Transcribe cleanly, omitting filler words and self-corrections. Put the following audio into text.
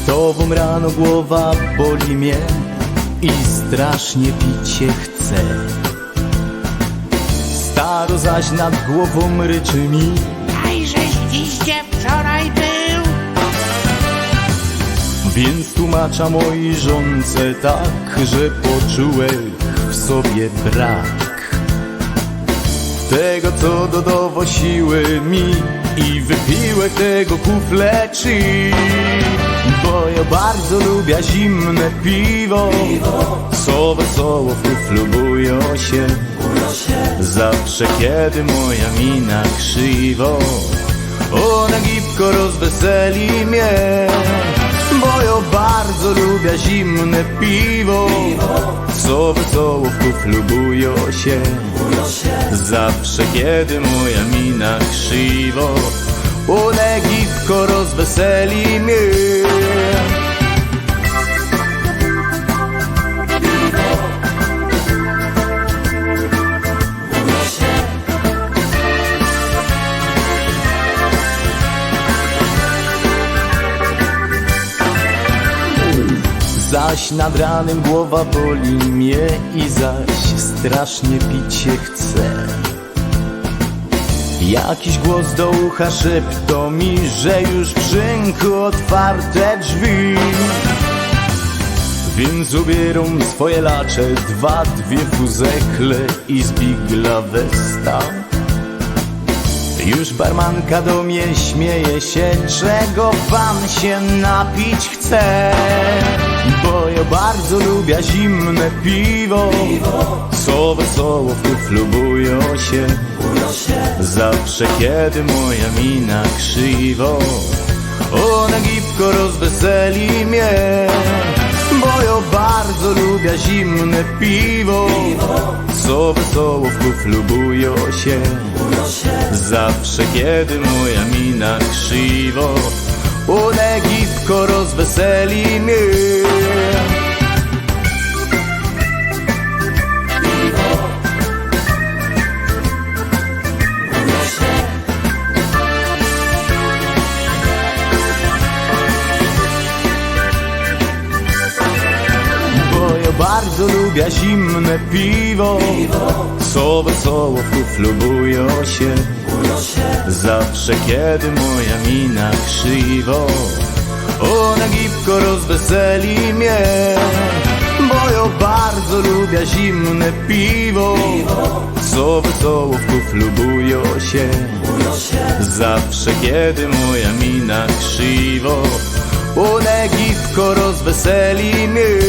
Z tobą rano głowa boli mnie i strasznie pić się chce. Staro zaś nad głową ryczy mi: Dajżeś dziś wczoraj był. Więc tłumacza mojej żonce tak, że poczułem w sobie brak tego, co dodało siły mi, i wypiłem tego kufleczy. Bo ja bardzo lubię zimne piwo, co wesoło w kuflu bują się. Zawsze kiedy moja mina krzywo, ona gipko rozweseli mnie. Bo ja bardzo lubię zimne piwo, co wesoło w kuflu bują się. Zawsze kiedy moja mina krzywo, ona gipko rozweseli mnie. Zaś nad ranem głowa boli mnie i zaś strasznie pić się chce. Jakiś głos do ucha szepto mi, że już w szynku otwarte drzwi. Więc ubieram swoje lacze, dwie fuzekle i zbigla westa. Już barmanka do mnie śmieje się, czego pan się napić chce. Bo ja bardzo lubię zimne piwo, co wesoło w kuflu bują się. Zawsze kiedy moja mina krzywo, ona gipko rozweseli mnie. Bo ja bardzo lubię zimne piwo, co wesoło w kuflu bują się. Zawsze kiedy moja mina krzywo, ona gipko rozweseli mnie. Bardzo lubię zimne piwo, co wesoło w kuflu bują się. Zawsze kiedy moja mina krzywo, ona gipko rozweseli mnie. Bo ja bardzo lubię zimne piwo, co wesoło w kuflu bują się. Zawsze kiedy moja mina krzywo, ona gipko rozweseli mnie.